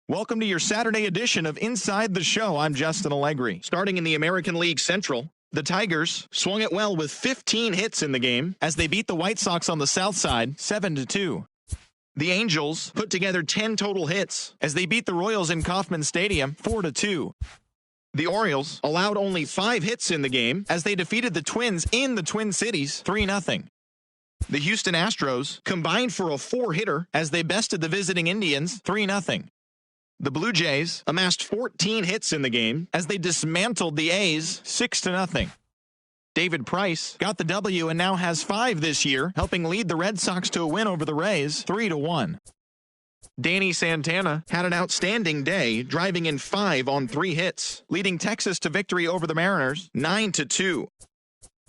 Welcome to your Saturday edition of Inside the Show. I'm Justin Allegri. Starting in the American League Central, the Tigers swung it well with 15 hits in the game as they beat the White Sox on the south side 7-2. The Angels put together 10 total hits as they beat the Royals in Kauffman Stadium 4-2. The Orioles allowed only 5 hits in the game as they defeated the Twins in the Twin Cities 3-0. The Houston Astros combined for a 4-hitter as they bested the visiting Indians 3-0. The Blue Jays amassed 14 hits in the game as they dismantled the A's 6-0. David Price got the W and now has 5 this year, helping lead the Red Sox to a win over the Rays 3-1. Danny Santana had an outstanding day, driving in 5 on 3 hits, leading Texas to victory over the Mariners 9-2.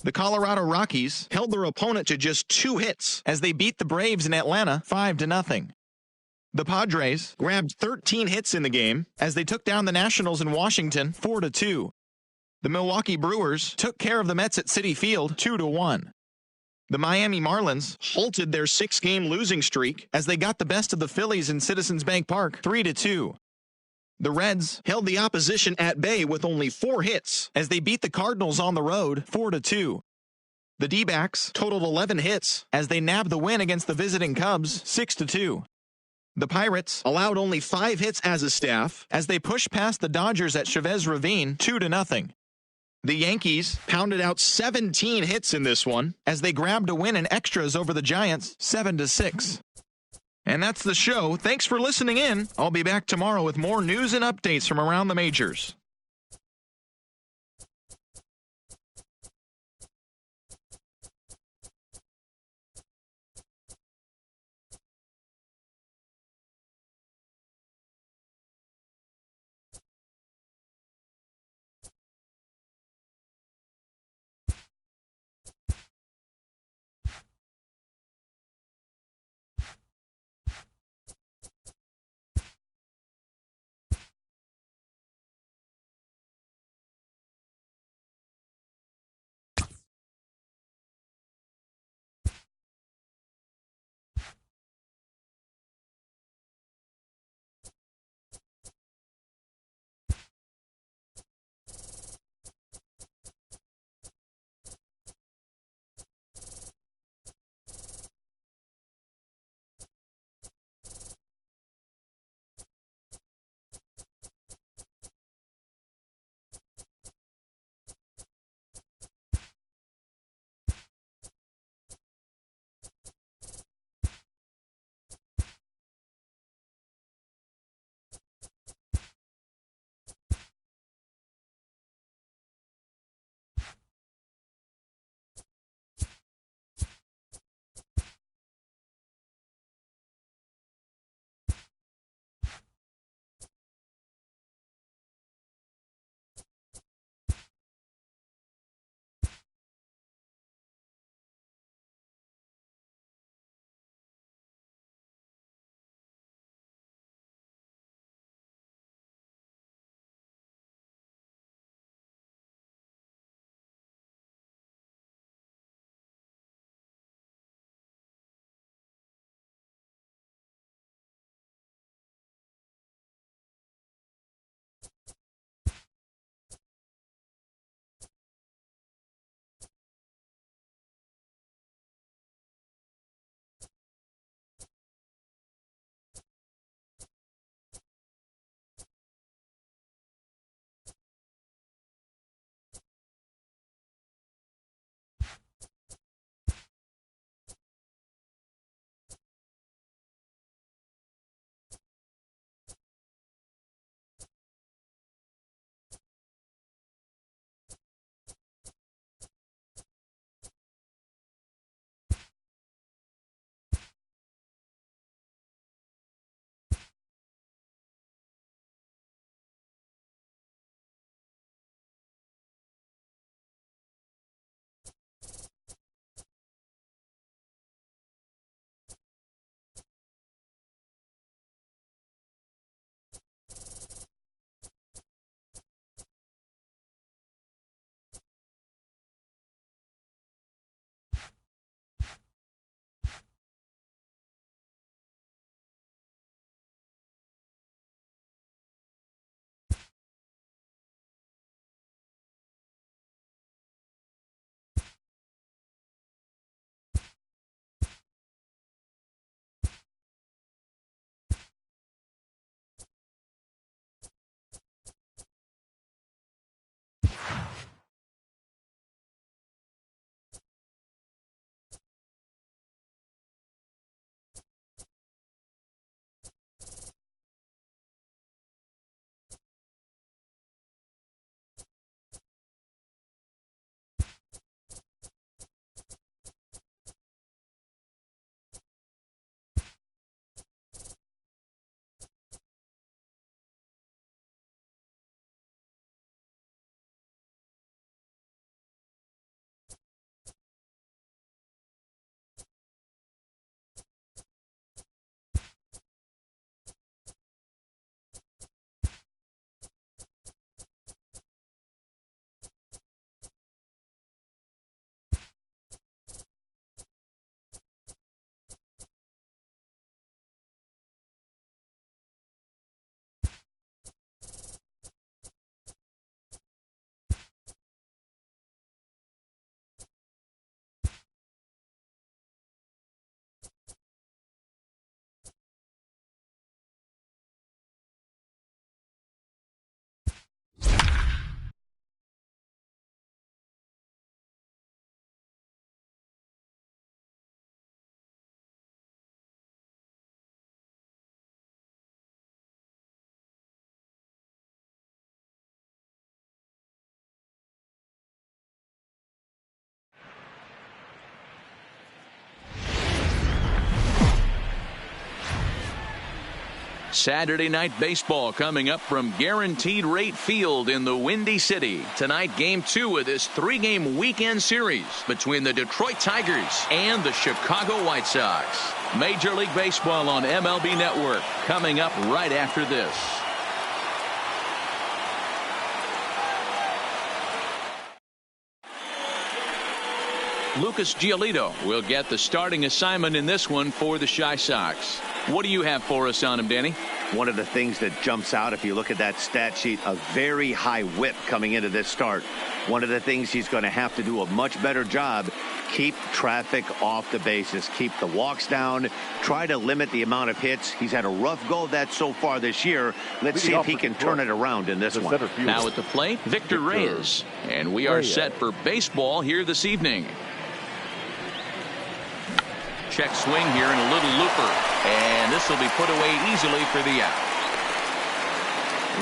The Colorado Rockies held their opponent to just 2 hits as they beat the Braves in Atlanta 5-0. The Padres grabbed 13 hits in the game as they took down the Nationals in Washington 4-2. The Milwaukee Brewers took care of the Mets at Citi Field 2-1. The Miami Marlins halted their 6-game losing streak as they got the best of the Phillies in Citizens Bank Park 3-2. The Reds held the opposition at bay with only 4 hits as they beat the Cardinals on the road 4-2. The D-backs totaled 11 hits as they nabbed the win against the visiting Cubs 6-2. The Pirates allowed only 5 hits as a staff as they pushed past the Dodgers at Chavez Ravine 2-0. The Yankees pounded out 17 hits in this one as they grabbed a win in extras over the Giants 7-6. And that's the show. Thanks for listening in. I'll be back tomorrow with more news and updates from around the majors. Saturday night baseball coming up from Guaranteed Rate Field in the Windy City. Tonight, Game 2 of this 3-game weekend series between the Detroit Tigers and the Chicago White Sox. Major League Baseball on MLB Network coming up right after this. Lucas Giolito will get the starting assignment in this one for the Chi Sox. What do you have for us on him, Danny? One of the things that jumps out, if you look at that stat sheet, a very high whip coming into this start. One of the things he's going to have to do a much better job, keep traffic off the bases, keep the walks down, try to limit the amount of hits. He's had a rough go of that so far this year. Let's see if he can turn it around in this one. Now at the plate, Victor Reyes. And we are set for baseball here this evening. Check swing here and a little looper. And this will be put away easily for the out.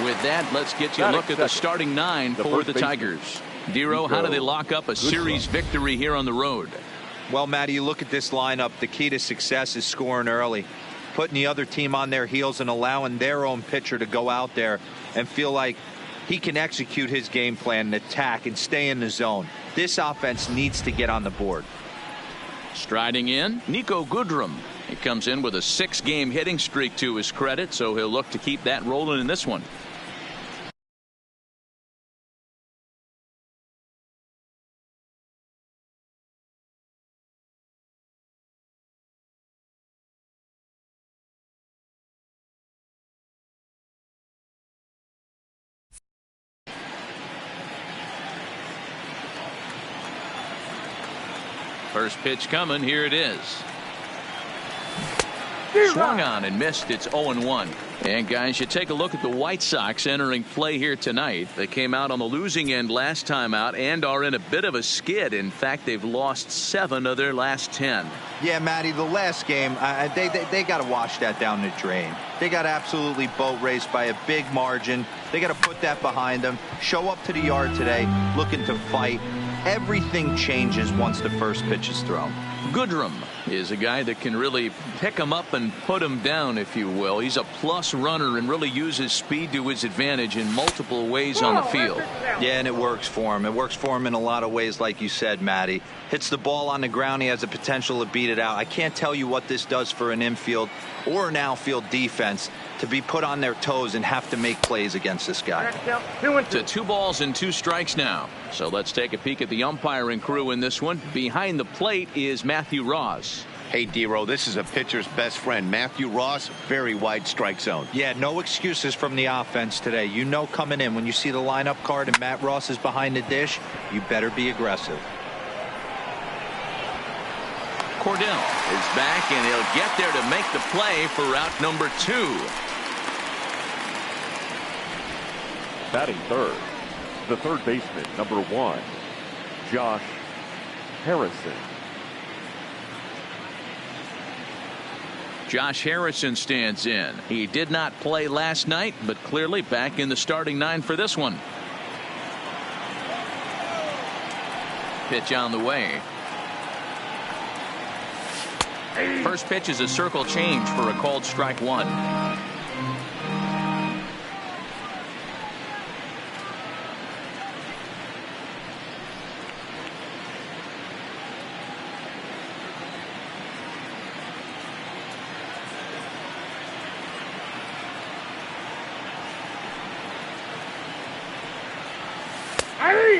With that, let's get you a look at the starting 9 for the Tigers. Dero, how do they lock up a series victory here on the road? Well, Matty, you look at this lineup, the key to success is scoring early. Putting the other team on their heels and allowing their own pitcher to go out there and feel like he can execute his game plan and attack and stay in the zone. This offense needs to get on the board. Striding in, Nico Goodrum. He comes in with a 6-game hitting streak to his credit, so he'll look to keep that rolling in this one. First pitch coming. Here it is. Swung on and missed. It's 0-1. And guys, you take a look at the White Sox entering play here tonight. They came out on the losing end last time out and are in a bit of a skid. In fact, they've lost 7 of their last 10. Yeah, Matty, the last game, they got to wash that down the drain. They got absolutely boat raced by a big margin. They got to put that behind them. Show up to the yard today looking to fight. Everything changes once the first pitch is thrown. Goodrum is a guy that can really pick him up and put him down, if you will. He's a plus runner and really uses speed to his advantage in multiple ways on the field. Yeah, and it works for him. It works for him in a lot of ways, like you said, Matty. Hits the ball on the ground. He has the potential to beat it out. I can't tell you what this does for an infield or an outfield defense to be put on their toes and have to make plays against this guy. To 2 balls and 2 strikes now. So let's take a peek at the umpiring crew in this one. Behind the plate is Matthew Ross. Hey, Dero, this is a pitcher's best friend. Matthew Ross, very wide strike zone. Yeah, no excuses from the offense today. You know coming in, when you see the lineup card and Matt Ross is behind the dish, you better be aggressive. Cordell is back, and he'll get there to make the play for out number 2. Batting third, the third baseman, number 1, Josh Harrison. Josh Harrison stands in. He did not play last night, but clearly back in the starting 9 for this one. Pitch on the way. First pitch is a circle change for a called strike 1.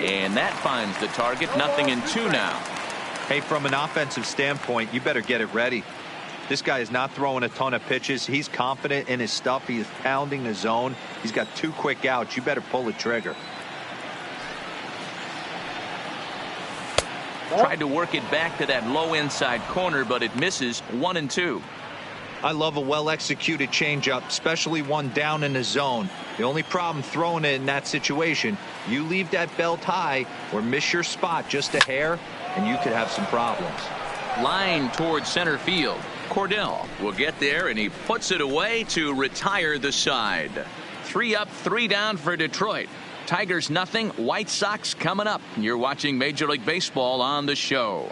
And that finds the target. 0-2 now. Hey, from an offensive standpoint, you better get it ready. This guy is not throwing a ton of pitches. He's confident in his stuff. He is pounding the zone. He's got 2 quick outs. You better pull the trigger. Tried to work it back to that low inside corner, but it misses. 1-2. I love a well-executed changeup, especially one down in the zone. The only problem throwing it in that situation, you leave that belt high or miss your spot just a hair, and you could have some problems. Line towards center field. Cordell will get there, and he puts it away to retire the side. 3 up, 3 down for Detroit. Tigers nothing. White Sox coming up. You're watching Major League Baseball on the show.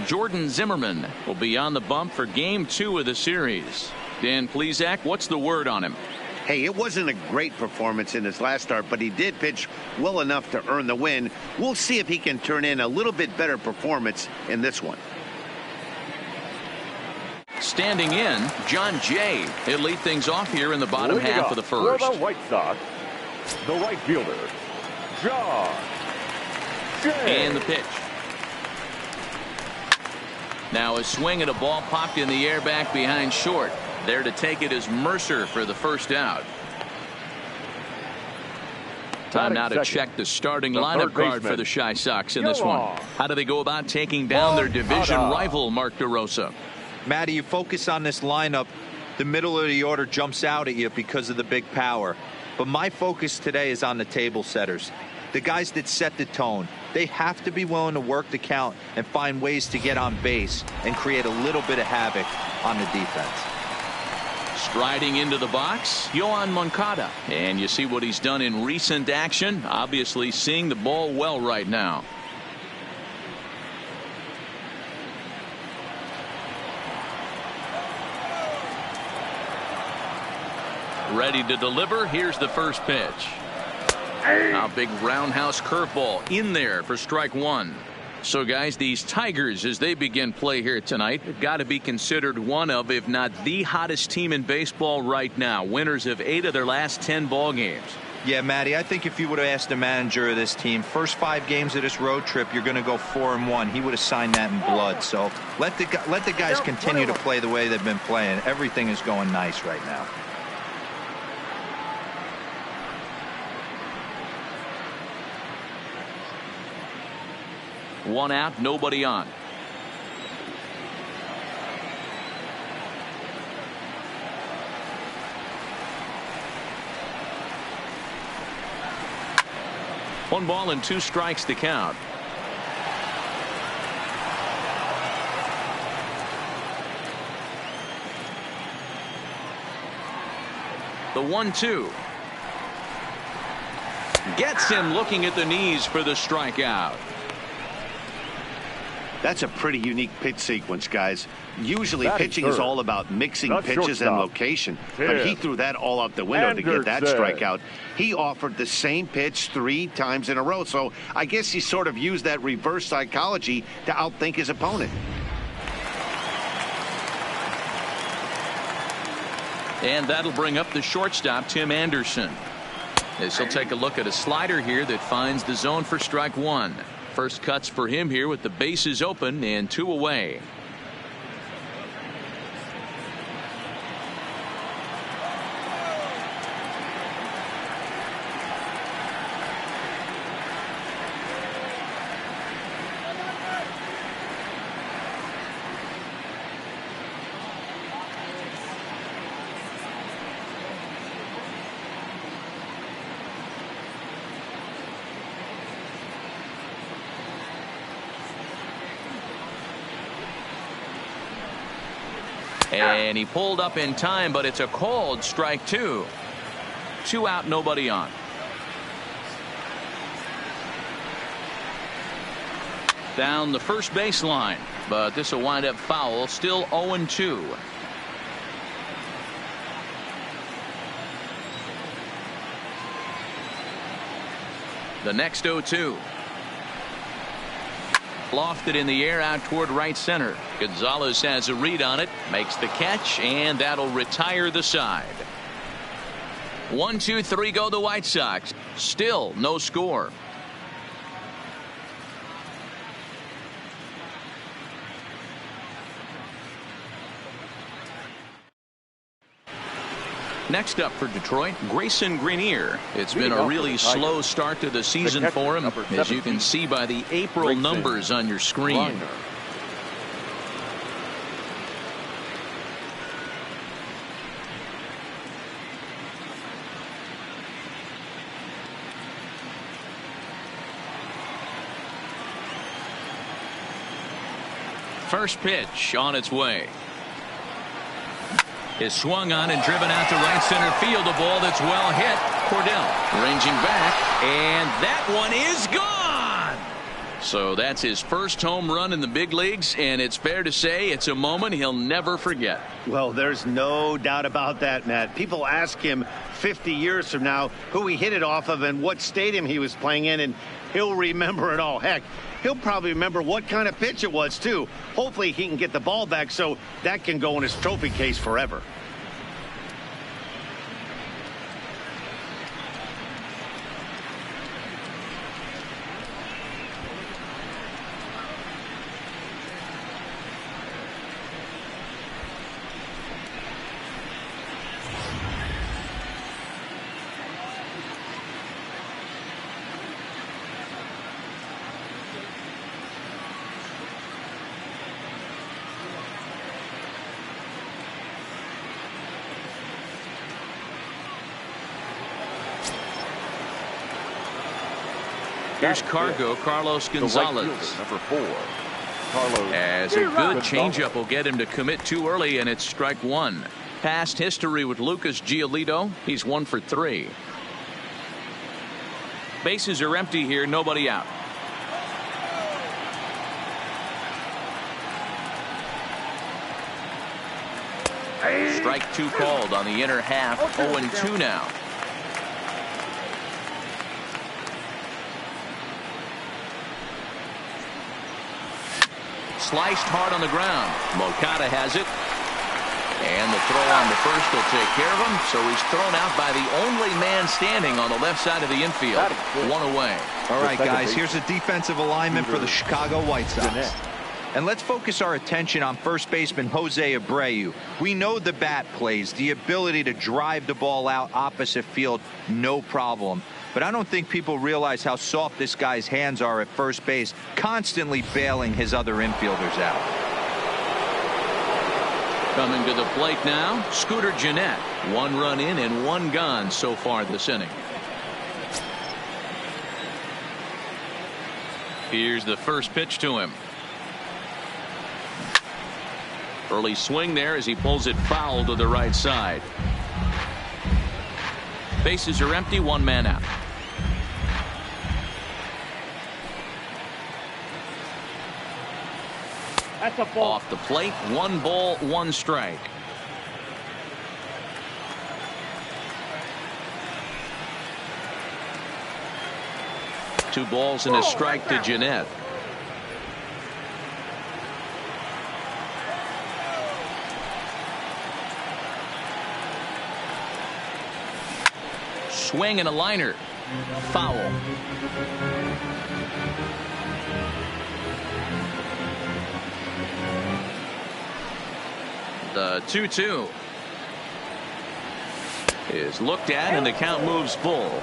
Jordan Zimmerman will be on the bump for game 2 of the series. Dan Plesac, what's the word on him? Hey, it wasn't a great performance in his last start, but he did pitch well enough to earn the win. We'll see if he can turn in a little bit better performance in this one. Standing in, John Jay. He'll lead things off here in the bottom half of the first. For the White Sox, the right fielder, John Jay. And the pitch. Now a swing and a ball popped in the air back behind short. There to take it is Mercer for the first out. Time now to check the starting lineup card for the Chi Sox in this one. How do they go about taking down their division rival, Mark DeRosa? Matty, you focus on this lineup, the middle of the order jumps out at you because of the big power. But my focus today is on the table setters, the guys that set the tone. They have to be willing to work the count and find ways to get on base and create a little bit of havoc on the defense. Striding into the box, Yohan Moncada. And you see what he's done in recent action. Obviously seeing the ball well right now. Ready to deliver. Here's the first pitch. A big roundhouse curveball in there for strike one. So guys, these Tigers, as they begin play here tonight, have got to be considered one of, if not the hottest team in baseball right now. Winners of 8 of their last 10 ball games. Yeah, Matty, I think if you would have asked the manager of this team, first 5 games of this road trip, you're going to go 4-1. He would have signed that in blood. So let the guys continue to play the way they've been playing. Everything is going nice right now. One out, nobody on. One ball and 2 strikes to count. The 1-2. Gets him looking at the knees for the strikeout. That's a pretty unique pitch sequence, guys. Usually pitching is all about mixing pitches and location, but he threw that all out the window to get that strikeout. He offered the same pitch 3 times in a row, so I guess he sort of used that reverse psychology to outthink his opponent. And that'll bring up the shortstop, Tim Anderson. As he'll take a look at a slider here that finds the zone for strike one. First cuts for him here with the bases open and 2 away. And he pulled up in time, but it's a called strike 2. 2 out, nobody on. Down the first baseline, but this will wind up foul. Still 0-2. The next 0-2. Lofted in the air out toward right center. Gonzalez has a read on it, makes the catch, and that'll retire the side. 1-2-3 go the White Sox. Still no score. Next up for Detroit, Grayson Greenier. It's been a really slow start to the season for him, as you can see by the April numbers on your screen. First pitch on its way. Is swung on and driven out to right center field. A ball that's well hit. Cordell ranging back, and that one is gone. So that's his first home run in the big leagues, and it's fair to say it's a moment he'll never forget. Well, there's no doubt about that, Matt. People ask him 50 years from now who he hit it off of and what stadium he was playing in, and he'll remember it all. Heck, he'll probably remember what kind of pitch it was, too. Hopefully he can get the ball back so that can go in his trophy case forever. Here's Carlos Gonzalez. Number 4, Carlos. As a good changeup will get him to commit too early, and it's strike one. Past history with Lucas Giolito. He's 1 for 3. Bases are empty here. Nobody out. Strike 2 called on the inner half. 0-2 now. Sliced hard on the ground. Moncada has it. And the throw on the first will take care of him. So he's thrown out by the only man standing on the left side of the infield. 1 away. All right, guys, here's a defensive alignment for the Chicago White Sox. And let's focus our attention on first baseman Jose Abreu. We know the bat plays, the ability to drive the ball out opposite field, no problem. But I don't think people realize how soft this guy's hands are at first base, constantly bailing his other infielders out. Coming to the plate now, Scooter Gennett. 1 run in and 1 gone so far this inning. Here's the first pitch to him. Early swing there as he pulls it foul to the right side. Bases are empty, 1 man out. That's a ball. Off the plate, 1 ball, 1 strike. Two balls and a strike to Gennett. Swing and a liner. Foul. The 2-2 is looked at and the count moves full.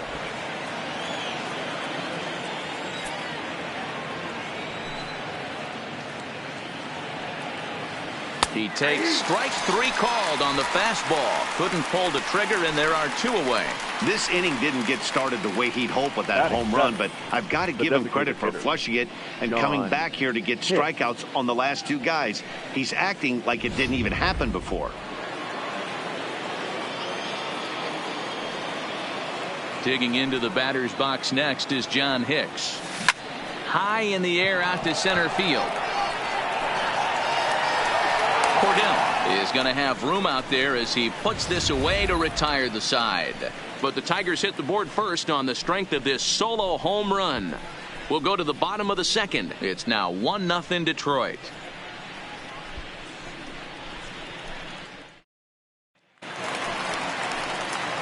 He takes strike 3 called on the fastball. Couldn't pull the trigger, and there are 2 away. This inning didn't get started the way he'd hoped with that home run, but I've got to give him credit for flushing it and coming back here to get strikeouts on the last 2 guys. He's acting like it didn't even happen before. Digging into the batter's box next is John Hicks. High in the air out to center field. Cordell is going to have room out there as he puts this away to retire the side. But the Tigers hit the board first on the strength of this solo home run. We'll go to the bottom of the second. It's now 1-0 Detroit.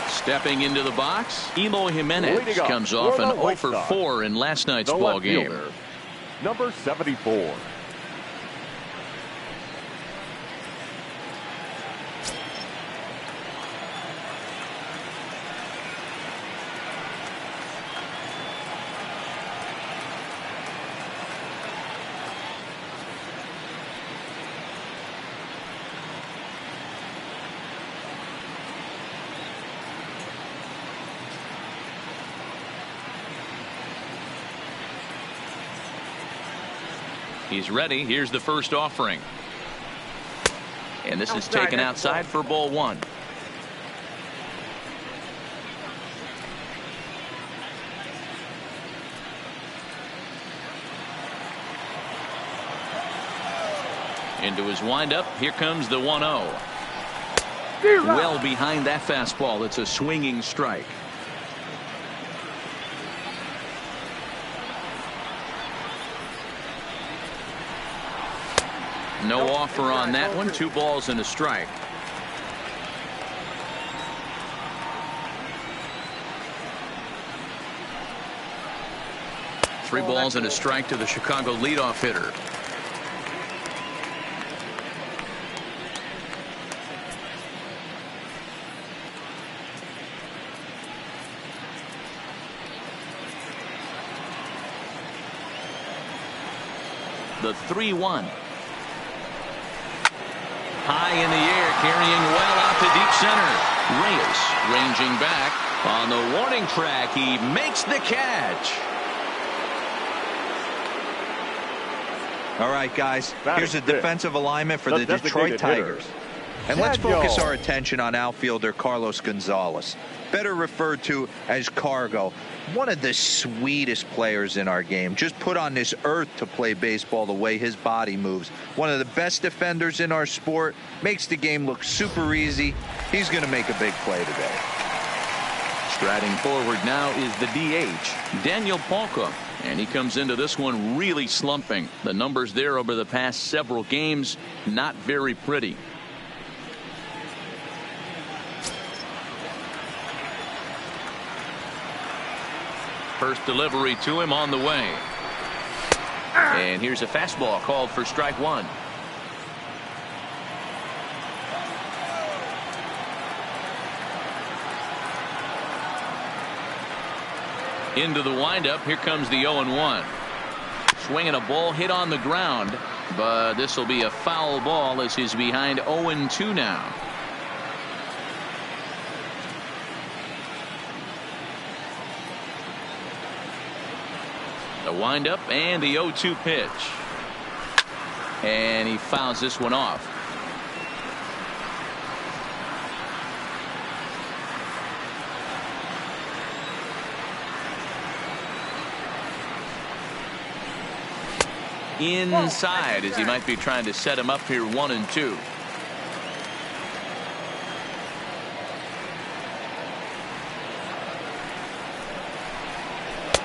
Stepping into the box, Eloy Jimenez comes off an 0 for 4 in last night's ball game. Number 74. He's ready. Here's the first offering. And this is taken outside for ball 1. Into his windup. Here comes the 1-0. Well behind that fastball. It's a swinging strike. No offer on that one. 2 balls and a strike. Three balls and a strike to the Chicago leadoff hitter. The 3-1. High in the air, carrying well out to deep center. Reyes ranging back on the warning track. He makes the catch. All right, guys, here's a defensive alignment for the Detroit Tigers. And let's focus our attention on outfielder Carlos Gonzalez, better referred to as Cargo. One of the sweetest players in our game. Just put on this earth to play baseball the way his body moves. One of the best defenders in our sport. Makes the game look super easy. He's going to make a big play today. Striding forward now is the DH, Daniel Palka. And he comes into this one really slumping. The numbers there over the past several games, not very pretty. First delivery to him on the way. And here's a fastball called for strike 1. Into the windup. Here comes the 0-1. Swinging a ball hit on the ground, but this will be a foul ball as he's behind 0-2 now. The windup and the 0-2 pitch. And he fouls this one off. Inside, as he might be trying to set him up here 1-2.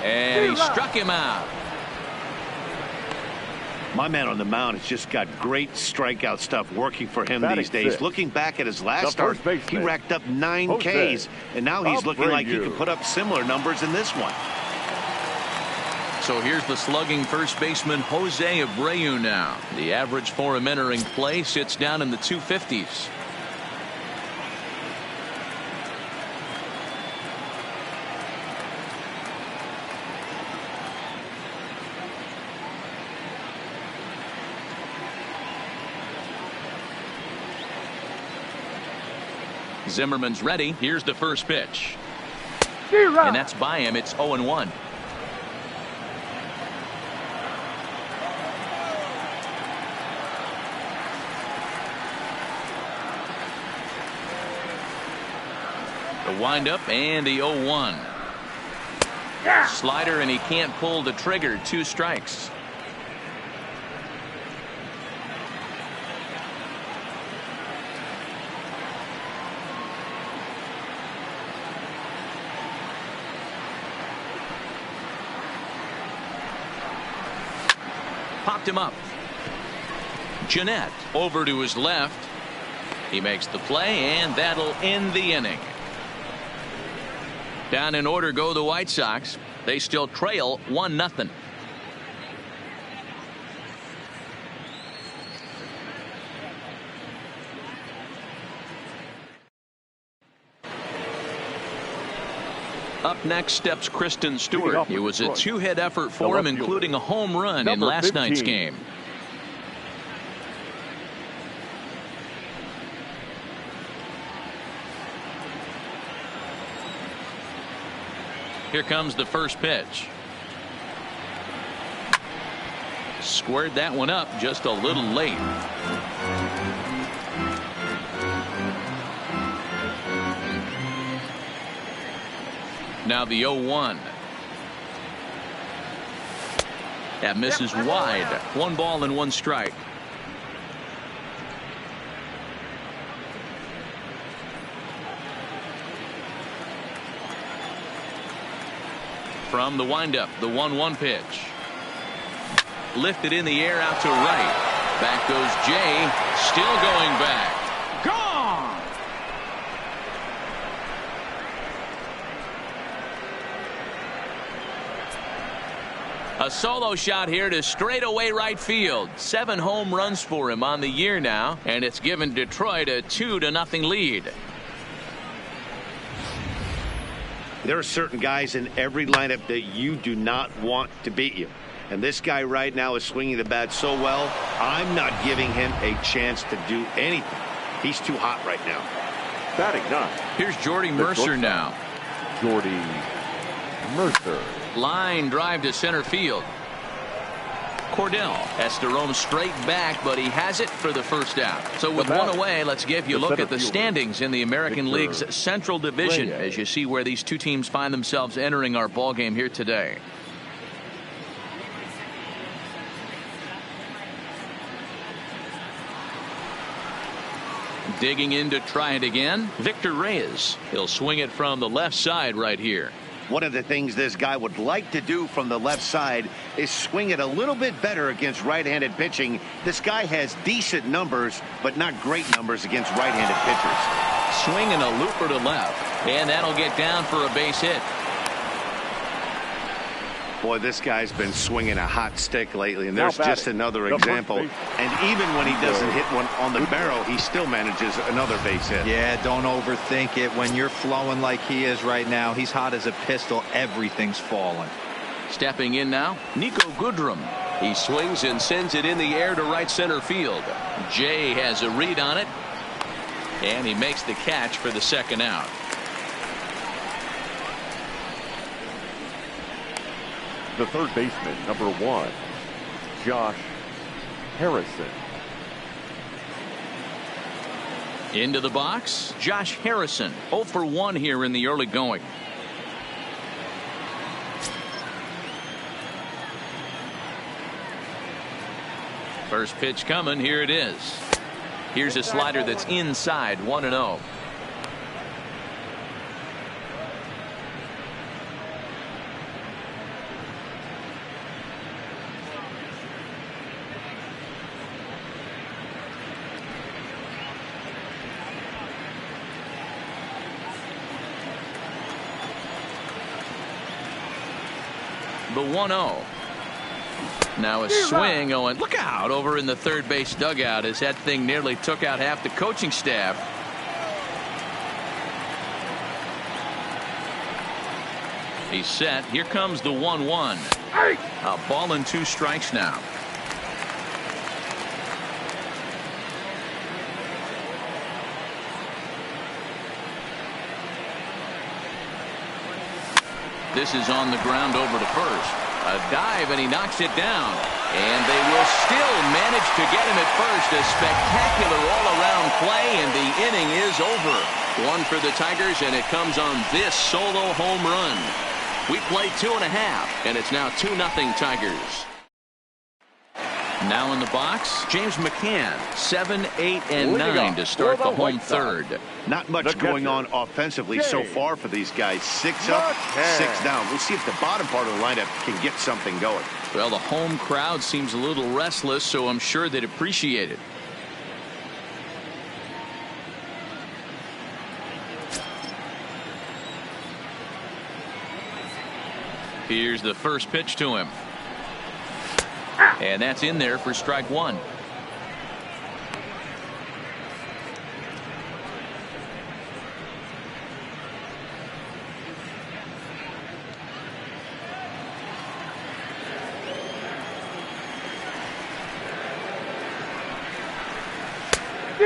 And he struck him out. My man on the mound has just got great strikeout stuff working for him these days. 6. Looking back at his last start, he racked up 9 Ks, and now he's looking like he can put up similar numbers in this one. So here's the slugging first baseman Jose Abreu now. The average for him entering play sits down in the 250s. Zimmerman's ready. Here's the first pitch. And that's by him. It's 0-1. The windup and the 0-1. Slider, and he can't pull the trigger. 2 strikes. Popped him up. Jeanette over to his left. He makes the play, and that'll end the inning. Down in order go the White Sox. They still trail 1-0. Up next steps Kristen Stewart. It was a 2-hit effort for him, including a home run in last night's game. Here comes the first pitch. Squared that one up just a little late. Now the 0-1. That misses wide. 1 ball and 1 strike. From the windup, the 1-1 pitch. Lifted in the air out to right. Back goes Jay. Still going back. Gone! A solo shot here to straightaway right field. 7 home runs for him on the year now, and it's given Detroit a 2-0 lead. There are certain guys in every lineup that you do not want to beat you. And this guy right now is swinging the bat so well, I'm not giving him a chance to do anything. He's too hot right now. Batting 9. Here's Jordy Mercer now. Jordy Mercer. Line drive to center field. Cordell has to roam straight back, but he has it for the first out. So with one away, let's give you a look at the standings in the American League's Central Division as you see where these two teams find themselves entering our ball game here today. Digging in to try it again, Victor Reyes. He'll swing it from the left side right here. One of the things this guy would like to do from the left side is swing it a little bit better against right-handed pitching. This guy has decent numbers, but not great numbers against right-handed pitchers. Swinging a looper to left, and that'll get down for a base hit. Boy, this guy's been swinging a hot stick lately, and there's just another example. And even when he doesn't hit one on the barrel, he still manages another base hit. Yeah, don't overthink it. When you're flowing like he is right now, he's hot as a pistol. Everything's falling. Stepping in now, Nico Goodrum. He swings and sends it in the air to right center field. Jay has a read on it, and he makes the catch for the second out. The third baseman, number 1, Josh Harrison. Into the box, Josh Harrison. 0 for 1 here in the early going. First pitch coming. Here it is. Here's a slider that's inside, 1-0. The 1-0. Now a swing going. Look out over in the third base dugout as that thing nearly took out half the coaching staff. He's set. Here comes the 1-1. A ball and 2 strikes now. This is on the ground over to first. A dive, and he knocks it down. And they will still manage to get him at first. A spectacular all-around play, and the inning is over. 1 for the Tigers, and it comes on this solo home run. We play 2.5, and it's now 2-0 Tigers. Now in the box, James McCann, 7, 8, and 9 to start the home third. Not much going on offensively so far for these guys. 6 up, 6 down. We'll see if the bottom part of the lineup can get something going. Well, the home crowd seems a little restless, so I'm sure they'd appreciate it. Here's the first pitch to him. And that's in there for strike 1.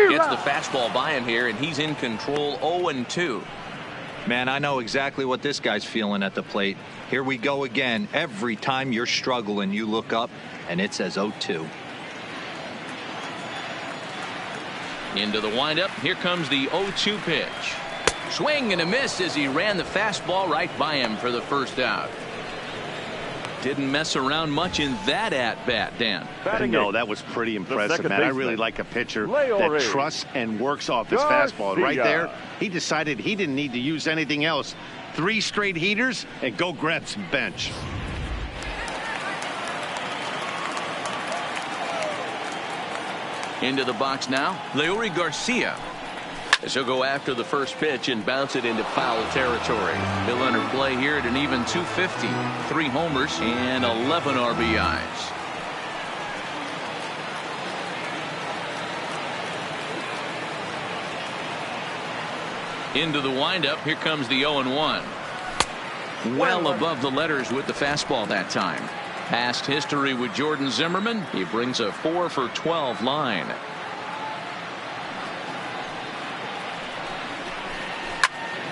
Gets the fastball by him here, and he's in control. 0-2. Man, I know exactly what this guy's feeling at the plate. Here we go again. Every time you're struggling, you look up, and it says 0-2. Into the windup. Here comes the 0-2 pitch. Swing and a miss as he ran the fastball right by him for the first out. Didn't mess around much in that at-bat, Dan. No, that was pretty impressive, man. I really like a pitcher that trusts and works off his fastball. Right there, he decided he didn't need to use anything else. 3 straight heaters and go grab some bench. Into the box now, Leury Garcia. As he'll go after the first pitch and bounce it into foul territory. He'll enter play here at an even 250. 3 homers and 11 RBIs. Into the windup. Here comes the 0-1. Well above the letters with the fastball that time. Past history with Jordan Zimmerman. He brings a 4 for 12 line.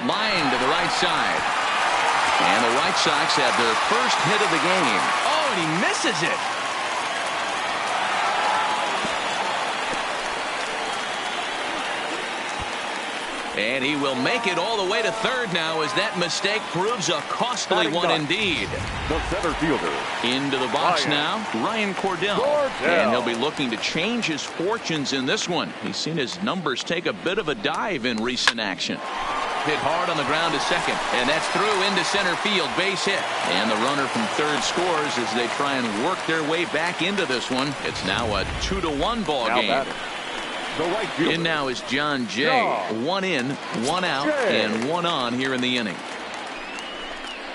Line to the right side. And the White Sox have their first hit of the game. Oh, and he misses it. And he will make it all the way to third now as that mistake proves a costly one indeed. The center fielder. Into the box now, Ryan Cordell. And he'll be looking to change his fortunes in this one. He's seen his numbers take a bit of a dive in recent action. Hit hard on the ground to second. And that's through into center field. Base hit. And the runner from third scores as they try and work their way back into this one. It's now a 2-1 ball game. In now is John Jay. 1 in, 1 out, and 1 on here in the inning.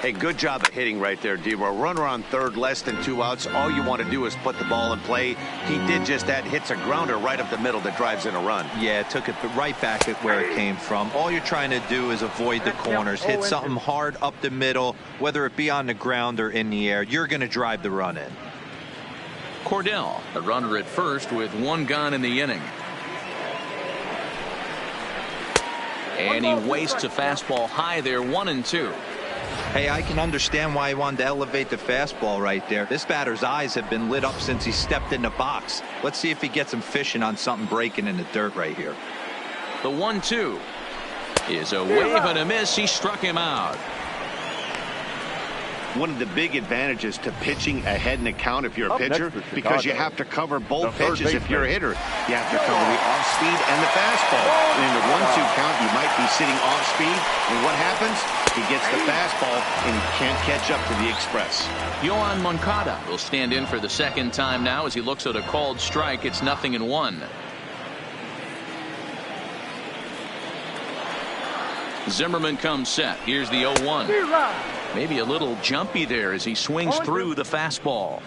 Hey, good job of hitting right there, D-Roy. Runner on third, less than 2 outs. All you want to do is put the ball in play. He did just that. Hits a grounder right up the middle that drives in a run. Yeah, it took it right back at where it came from. All you're trying to do is avoid the corners. Hit something hard up the middle, whether it be on the ground or in the air. You're going to drive the run in. Cordell, the runner at first with 1 gone in the inning. And he wastes a fastball high there, 1-2. Hey, I can understand why he wanted to elevate the fastball right there. This batter's eyes have been lit up since he stepped in the box. Let's see if he gets him fishing on something breaking in the dirt right here. The 1-2 is a wave and a miss. He struck him out. One of the big advantages to pitching ahead in the count if you're a pitcher, because you have to cover both pitches if you're a hitter. You have to cover the off-speed and the fastball. And in the 1-2 count, you might be sitting off-speed, and what happens? He gets the fastball, and he can't catch up to the express. Yohan Moncada will stand in for the second time now as he looks at a called strike. It's 0-1. Zimmerman comes set. Here's the 0-1. Maybe a little jumpy there as he swings through the fastball.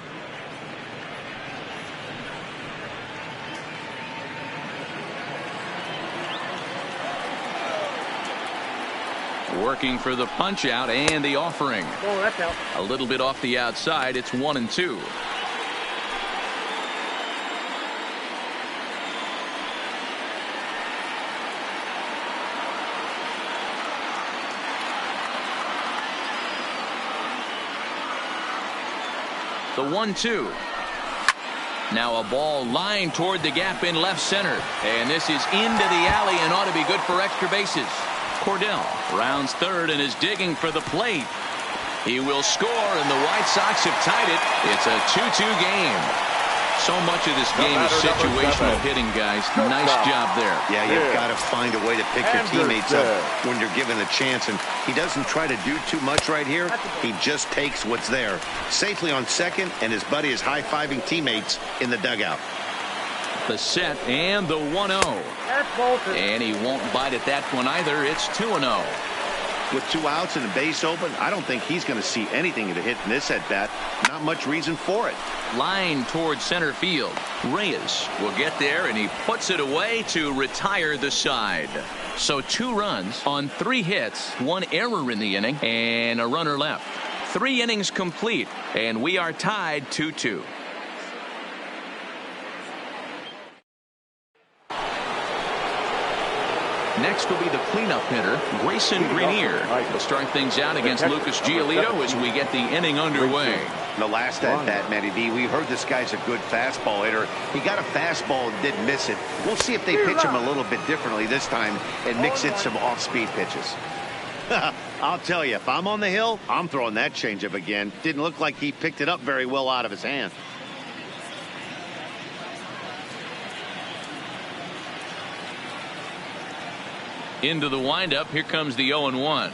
Working for the punch out and the offering. A little bit off the outside. It's 1-2. The 1-2. Now a ball lined toward the gap in left center. And this is into the alley and ought to be good for extra bases. Cordell rounds third and is digging for the plate. He will score, and the White Sox have tied it. It's a 2-2 game. So much of this game is situational hitting, guys. Nice job there. Yeah, you've got to find a way to pick your teammates up when you're given a chance. And he doesn't try to do too much right here. He just takes what's there. Safely on second, and his buddy is high-fiving teammates in the dugout. The set and the 1-0. And he won't bite at that one either. It's 2-0. With 2 outs and a base open, I don't think he's going to see anything to hit in this at-bat. Not much reason for it. Line towards center field. Reyes will get there, and he puts it away to retire the side. So 2 runs on 3 hits, 1 error in the inning, and a runner left. 3 innings complete, and we are tied 2-2. Next will be the cleanup hitter, Grayson Greenier. He'll start things out against Lucas Giolito as we get the inning underway. The last at bat, Matty B, we heard this guy's a good fastball hitter. He got a fastball and didn't miss it. We'll see if they pitch him a little bit differently this time and mix in some off-speed pitches. I'll tell you, if I'm on the hill, I'm throwing that changeup again. Didn't look like he picked it up very well out of his hand. Into the windup. Here comes the 0-1.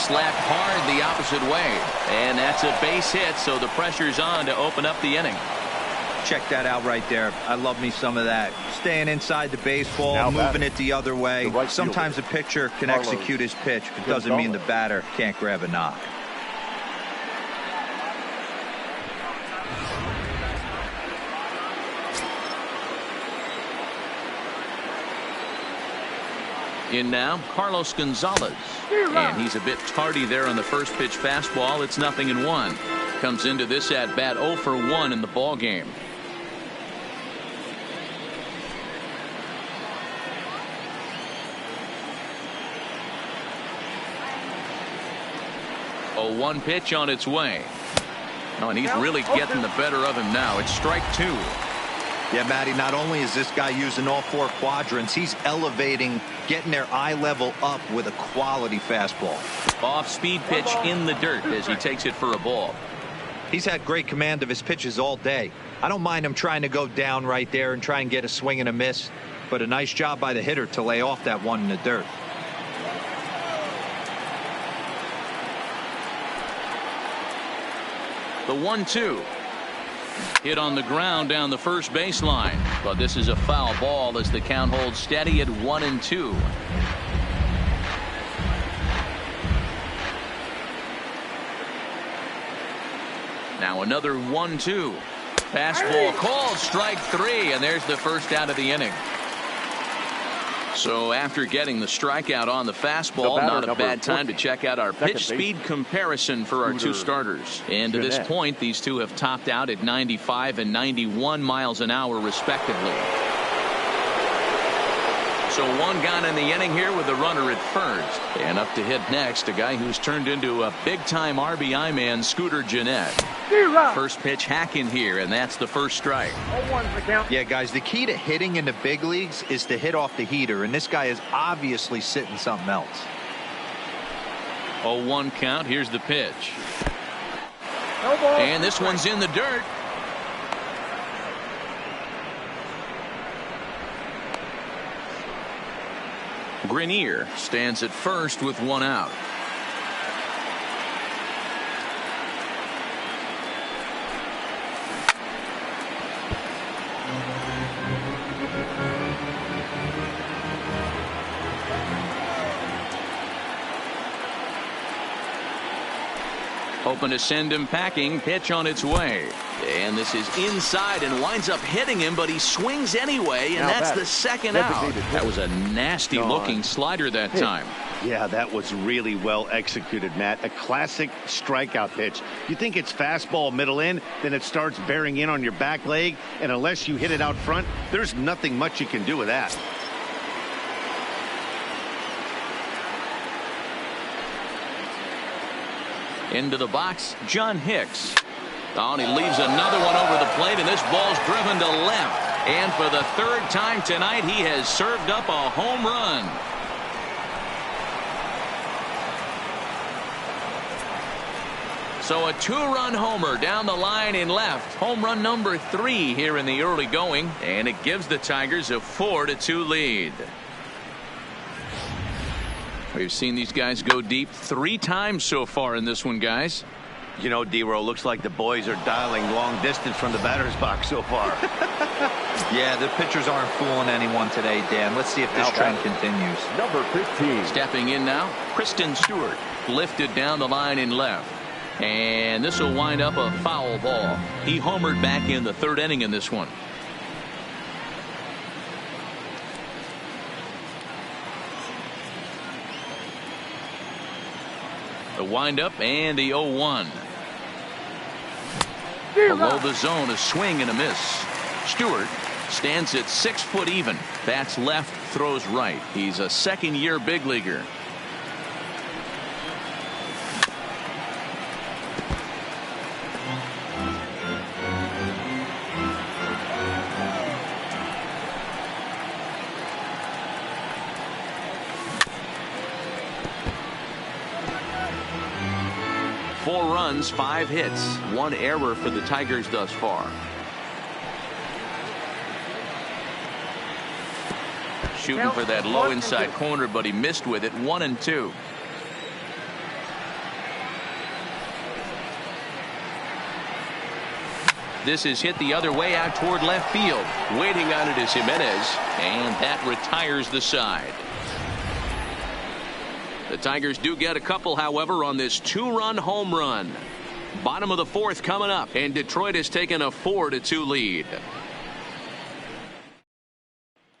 slapped hard the opposite way. And that's a base hit, so the pressure's on to open up the inning. Check that out right there. I love me some of that. Staying inside the baseball, now moving it the other way. The right Sometimes fielder, a pitcher can Carlos execute his pitch. It doesn't mean the batter can't grab a knock. In now, Carlos Gonzalez. And he's a bit tardy there on the first pitch fastball. It's 0-1. Comes into this at bat 0 for 1 in the ball game. A 1 pitch on its way. Oh, and he's really getting the better of him now. It's strike 2. Yeah, Matty, not only is this guy using all 4 quadrants, he's elevating, getting their eye level up with a quality fastball. Off-speed pitch in the dirt as he takes it for a ball. He's had great command of his pitches all day. I don't mind him trying to go down right there and try and get a swing and a miss, but a nice job by the hitter to lay off that one in the dirt. The 1-2. Hit on the ground down the first baseline, but this is a foul ball as the count holds steady at 1-2. Now another 1-2. Fastball called, strike 3, and there's the first out of the inning. So after getting the strikeout on the fastball, not a bad time to check out our pitch speed comparison for our two starters. And to this point, these two have topped out at 95 and 91 miles an hour respectively. So one gone in the inning here with the runner at first. And up to hit next, a guy who's turned into a big-time RBI man, Scooter Gennett. First pitch hacking here, and that's the first strike. Yeah, guys, the key to hitting in the big leagues is to hit off the heater, and this guy is obviously sitting something else. 0-1 count. Here's the pitch. And this one's in the dirt. Grenier stands at first with one out. Hoping to send him packing. Pitch on its way. And this is inside and winds up hitting him, but he swings anyway, and that's the second out. That was a nasty looking slider that time. Yeah, that was really well executed, Matt. A classic strikeout pitch. You think it's fastball middle in, then it starts bearing in on your back leg, and unless you hit it out front, there's nothing much you can do with that. Into the box, John Hicks. Oh, and he leaves another one over the plate, and this ball's driven to left. And for the third time tonight, he has served up a home run. So a two-run homer down the line in left. Home run number 3 here in the early going, and it gives the Tigers a 4-2 lead. We've seen these guys go deep 3 times so far in this one, guys. You know, D-Row, looks like the boys are dialing long distance from the batter's box so far. Yeah, the pitchers aren't fooling anyone today, Dan. Let's see if this trend continues. Number 15. Stepping in now, Kristen Stewart. Lifted down the line in left. And this will wind up a foul ball. He homered back in the 3rd inning in this one. The windup and the 0-1. Below the zone, a swing and a miss. Stewart stands at 6 foot even. Bats left, throws right. He's a second-year big leaguer. Four runs, 5 hits, 1 error for the Tigers thus far. Shooting for that low inside corner, but he missed with it. 1-2. This is hit the other way out toward left field. Waiting on it is Jimenez, and that retires the side. The Tigers do get a couple, however, on this 2-run home run. Bottom of the fourth coming up, and Detroit has taken a 4-2 lead.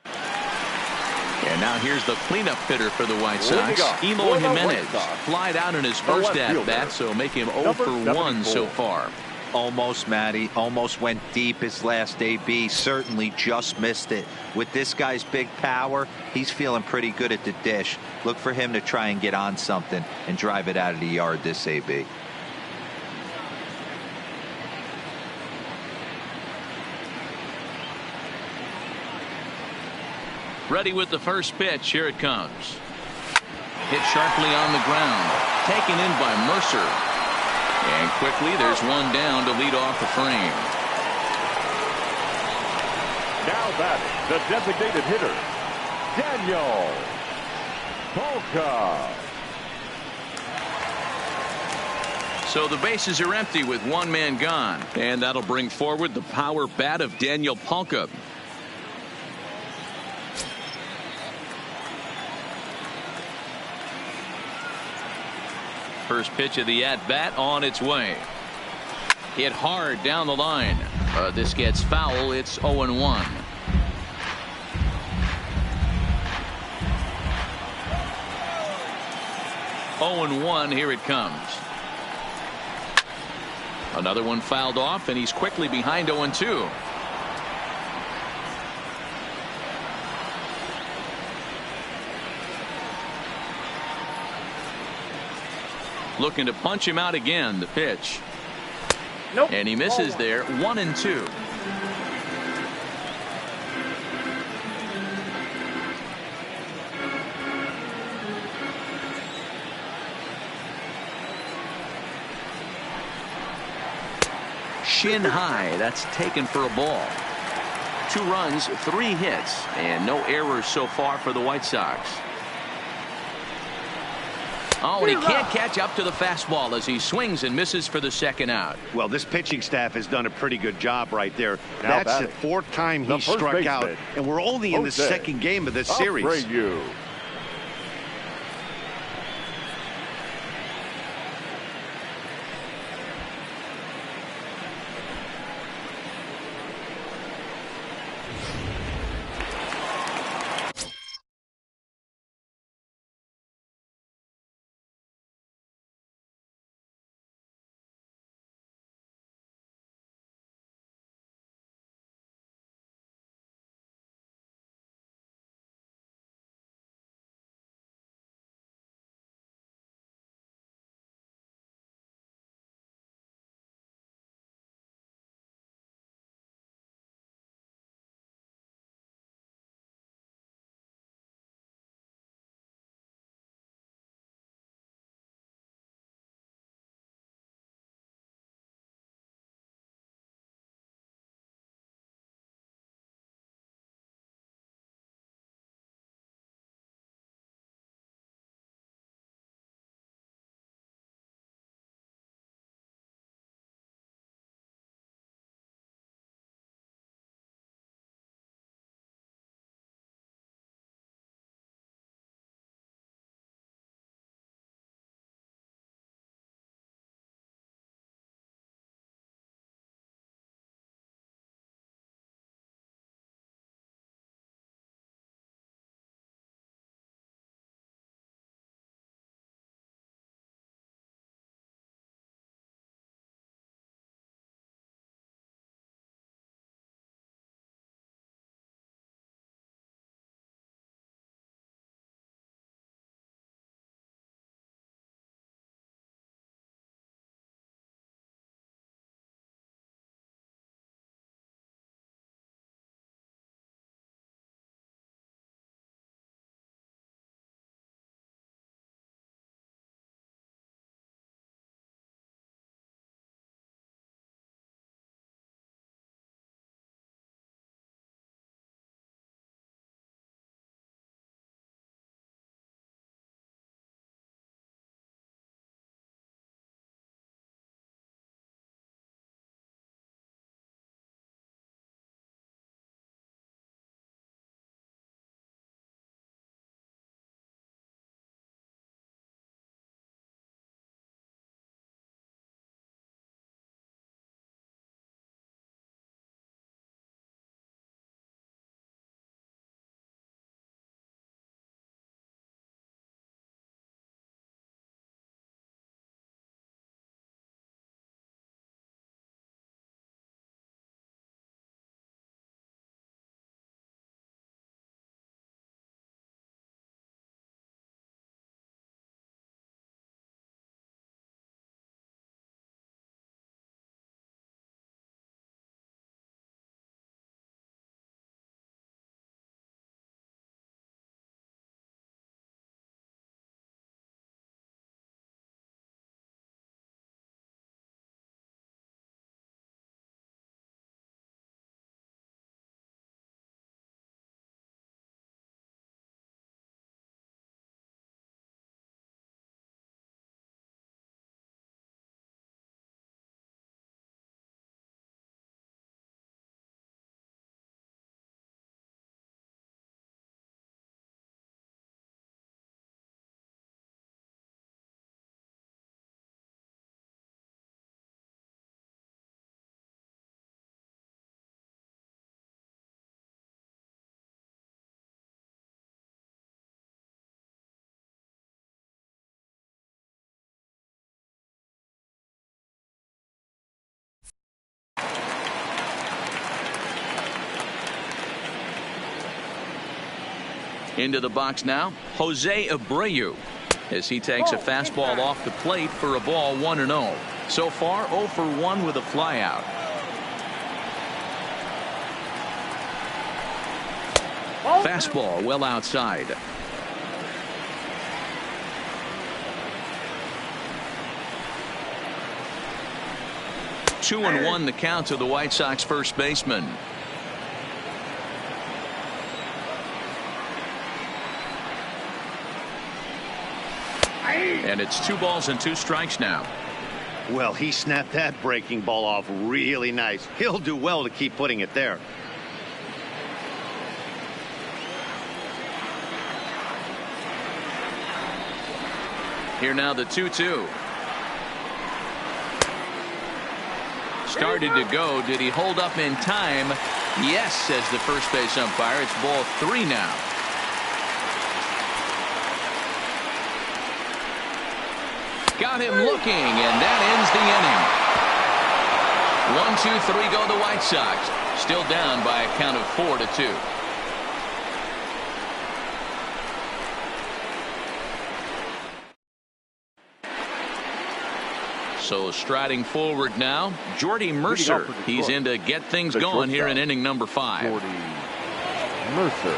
And now here's the cleanup hitter for the White Sox, Eloy Jimenez. Flied out in his first at-bat, so make him 0 for 1 so far. Almost, Matty. Almost went deep his last AB. Certainly just missed it. With this guy's big power, he's feeling pretty good at the dish. Look for him to try and get on something and drive it out of the yard this AB. Ready with the first pitch. Here it comes. Hit sharply on the ground. Taken in by Mercer. And quickly there's one down to lead off the frame. Now batting, the designated hitter, Daniel Polka. So the bases are empty with one man gone. And that'll bring forward the power bat of Daniel Polka. First pitch of the at-bat on its way. Hit hard down the line. This gets foul. It's 0-1. Here it comes. Another one fouled off, and he's quickly behind 0-2. Looking to punch him out again. The pitch. Nope. And he misses there. 1-2. Shin high. That's taken for a ball. 2 runs, 3 hits, and no errors so far for the White Sox. Oh, and he can't catch up to the fastball as he swings and misses for the second out. Well, this pitching staff has done a pretty good job right there. Now That's the 4th time he struck out, and we're only in the second game of this series. Abreu. Into the box now, Jose Abreu, as he takes a fastball off the plate for a ball 1-0. So far 0 for 1 with a flyout. Fastball well outside. Two and one the count to the White Sox first baseman. And it's 2 balls and 2 strikes now. Well, he snapped that breaking ball off really nice. He'll do well to keep putting it there. Here now the 2-2. Started to go. Did he hold up in time? Yes, says the first base umpire. It's ball 3 now. Got him looking, and that ends the inning. 1, 2, 3 go the White Sox. Still down by a count of 4-2. So striding forward now, Jordy Mercer. He's in to get things going here in inning number 5. Jordy Mercer.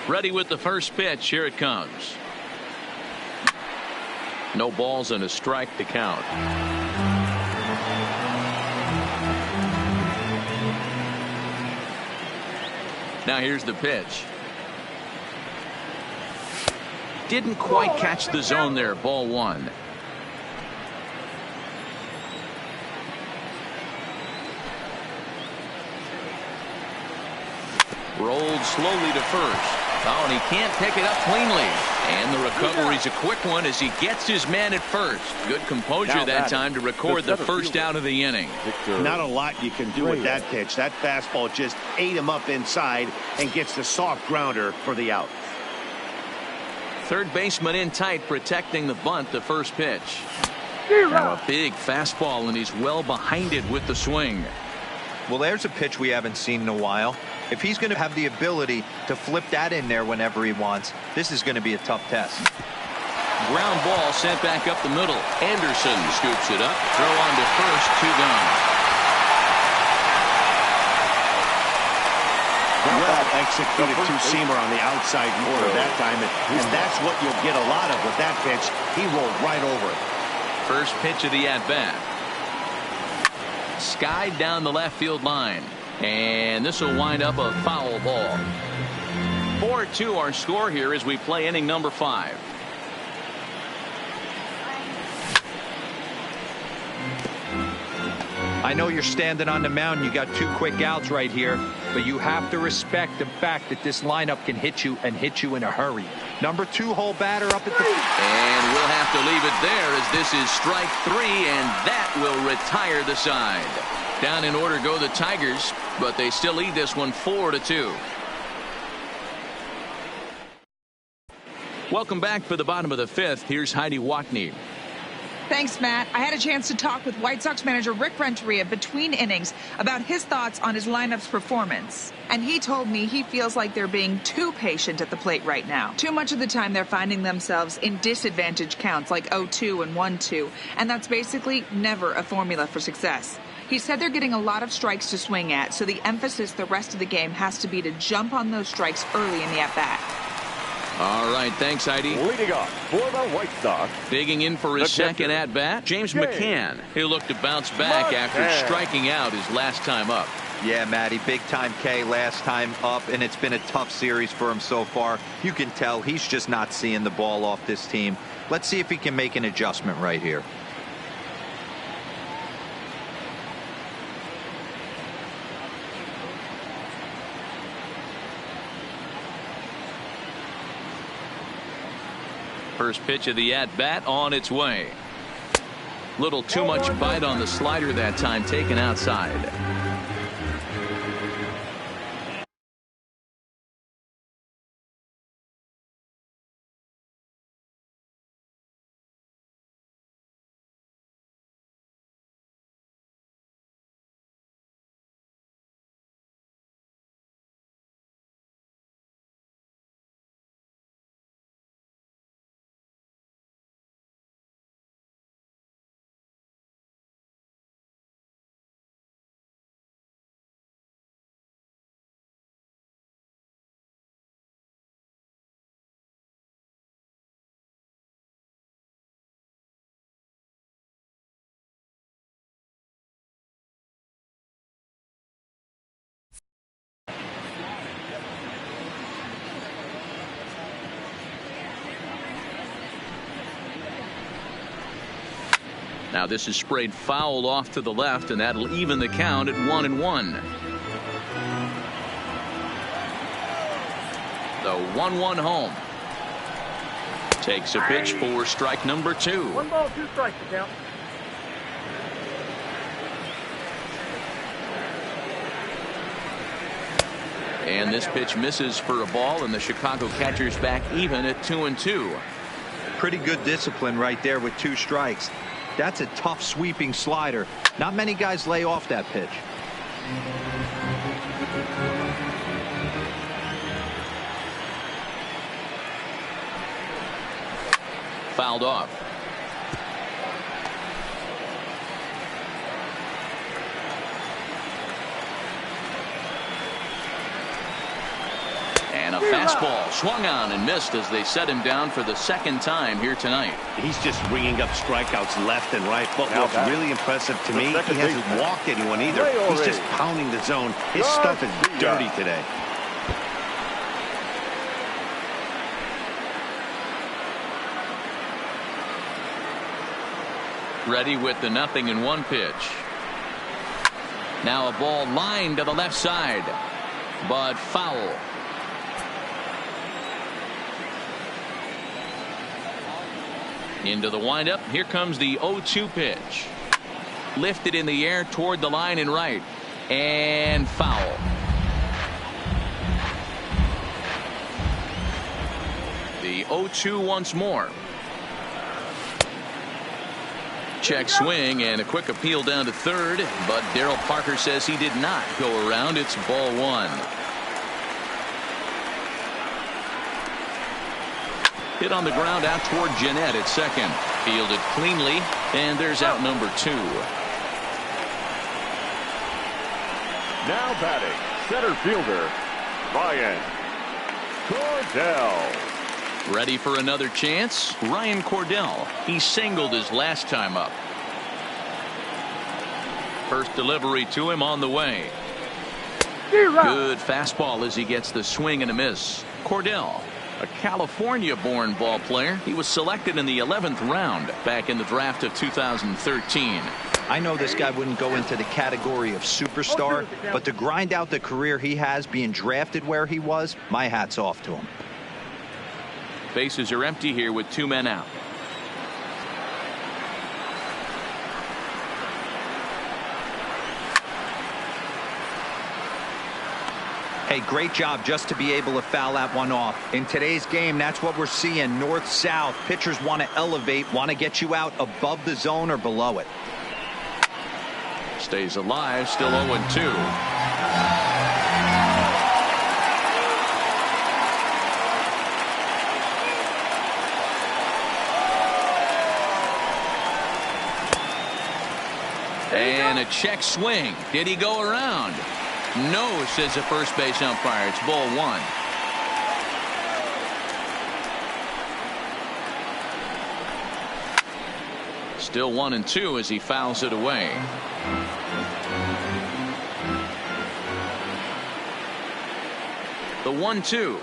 Ready with the first pitch. Here it comes. No balls and a strike to count. Now here's the pitch. Didn't quite catch the zone there. Ball 1. Rolled slowly to first. Oh, and he can't pick it up cleanly. And the recovery's a quick one as he gets his man at first. Good composure that time to record the first out of the inning. Not a lot you can do with that pitch. That fastball just ate him up inside and gets the soft grounder for the out. Third baseman in tight, protecting the bunt. The first pitch. Now a big fastball, and he's well behind it with the swing. Well, there's a pitch we haven't seen in a while. If he's going to have the ability to flip that in there whenever he wants, this is going to be a tough test. Ground ball sent back up the middle. Anderson scoops it up. Throw on to first. 2 gone. Well executed two-seamer on the outside corner that time, and that's what you'll get a lot of with that pitch. He rolled right over it. First pitch of the at-bat. Skied down the left field line. And this will wind up a foul ball. 4-2 our score here as we play inning number 5. I know you're standing on the mound. You got 2 quick outs right here, but you have to respect the fact that this lineup can hit you and hit you in a hurry. Number 2 hole batter up at the... And we'll have to leave it there as this is strike 3, and that will retire the side. Down in order go the Tigers, but they still lead this one 4-2. Welcome back for the bottom of the 5th. Here's Heidi Watney. Thanks, Matt. I had a chance to talk with White Sox manager Rick Renteria between innings about his thoughts on his lineup's performance. And he told me he feels like they're being too patient at the plate right now. Too much of the time they're finding themselves in disadvantage counts like 0-2 and 1-2. And that's basically never a formula for success. He said they're getting a lot of strikes to swing at, so the emphasis the rest of the game has to be to jump on those strikes early in the at-bat. All right, thanks, Heidi. Leading off for the White Sox. Digging in for his second at-bat, James McCann. He'll look to bounce back after striking out his last time up. Yeah, Matty, big-time K last time up, and it's been a tough series for him so far. You can tell he's just not seeing the ball off this team. Let's see if he can make an adjustment right here. First pitch of the at-bat on its way. Little too much bite on the slider that time, taken outside. Now this is sprayed foul off to the left, and that'll even the count at 1-1. The 1-1 home. Takes a pitch for strike number 2. 1 ball, 2 strikes to count. And this pitch misses for a ball, and the Chicago catcher's back even at 2-2. Pretty good discipline right there with 2 strikes. That's a tough sweeping slider. Not many guys lay off that pitch. Fouled off. And a fastball swung on and missed as they set him down for the 2nd time here tonight. He's just ringing up strikeouts left and right. But what's really impressive to me, he hasn't walked anyone either. He's just pounding the zone. His stuff is dirty today. Ready with the 0-1 pitch. Now a ball lined to the left side, but foul. Into the windup. Here comes the 0-2 pitch. Lifted in the air toward the line and right, and foul. The 0-2 once more. Check swing and a quick appeal down to third, but Darryl Parker says he did not go around. It's ball 1. Hit on the ground out toward Jeanette at second. Fielded cleanly, and there's out number 2. Now batting, center fielder, Ryan Cordell. Ready for another chance? Ryan Cordell. He singled his last time up. First delivery to him on the way. Good fastball as he gets the swing and a miss. Cordell, a California-born ball player. He was selected in the 11th round back in the draft of 2013. I know this guy wouldn't go into the category of superstar, but to grind out the career he has being drafted where he was, my hat's off to him. Bases are empty here with 2 men out. Hey, great job just to be able to foul that one off. In today's game, that's what we're seeing. North-south. Pitchers want to elevate, want to get you out above the zone or below it. Stays alive, still 0-2. And a check swing. Did he go around? No, says the first base umpire. It's ball 1. Still 1-2 as he fouls it away. The 1-2.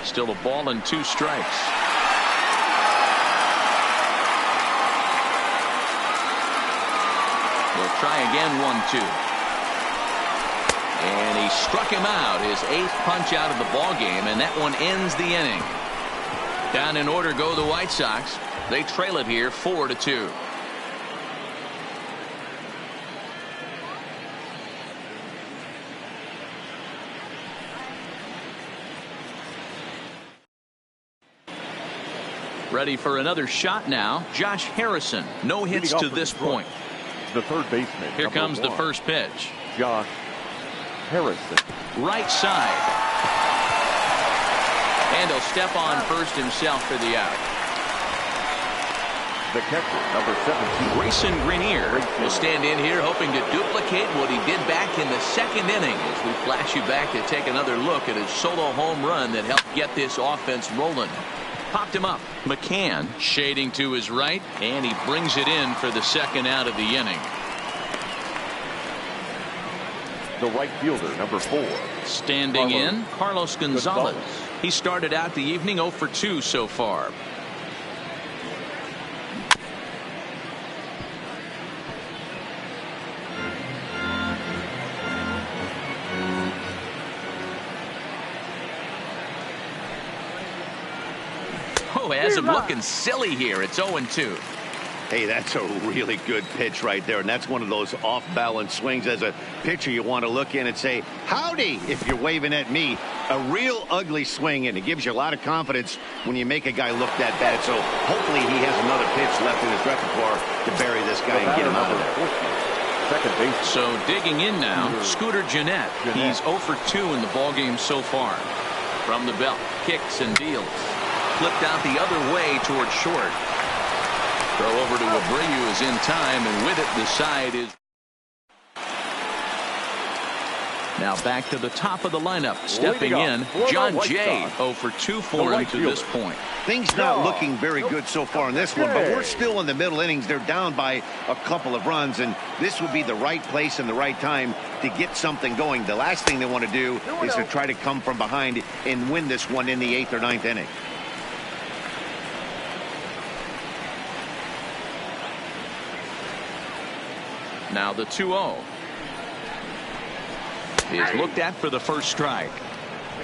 Still a ball and 2 strikes. We'll try again, 1-2. And he struck him out, his 8th punch out of the ball game, and that one ends the inning. Down in order go the White Sox. They trail it here 4-2. Ready for another shot now. Josh Harrison. No hits to this point. The third baseman. Here comes the first pitch. Josh Harrison. Right side. And he'll step on first himself for the out. The catcher, number 17. Grayson Grenier will stand in here hoping to duplicate what he did back in the 2nd inning as we flash you back to take another look at his solo home run that helped get this offense rolling. Popped him up. McCann shading to his right, and he brings it in for the 2nd out of the inning. The right fielder, number 4. Standing in, Carlos Gonzalez. He started out the evening 0 for 2 so far. Chicago has him looking silly here. It's 0-2. Hey, that's a really good pitch right there, and that's one of those off-balance swings. As a pitcher, you want to look in and say, howdy, if you're waving at me. A real ugly swing, and it gives you a lot of confidence when you make a guy look that bad. So hopefully he has another pitch left in his repertoire to bury this guy and get him out of there. Second base. So digging in now, Scooter Gennett. He's 0 for 2 in the ballgame so far. From the belt, kicks and deals. Flipped out the other way towards short. Throw over to Abreu is in time, and with it, the side is. Now back to the top of the lineup. Stepping in, John Jay. 0 for 2 for him to this point. Things not looking very good so far in this one, but we're still in the middle innings. They're down by a couple of runs, and this would be the right place and the right time to get something going. The last thing they want to do is to try to come from behind and win this one in the 8th or 9th inning. Now the 2-0 is looked at for the first strike.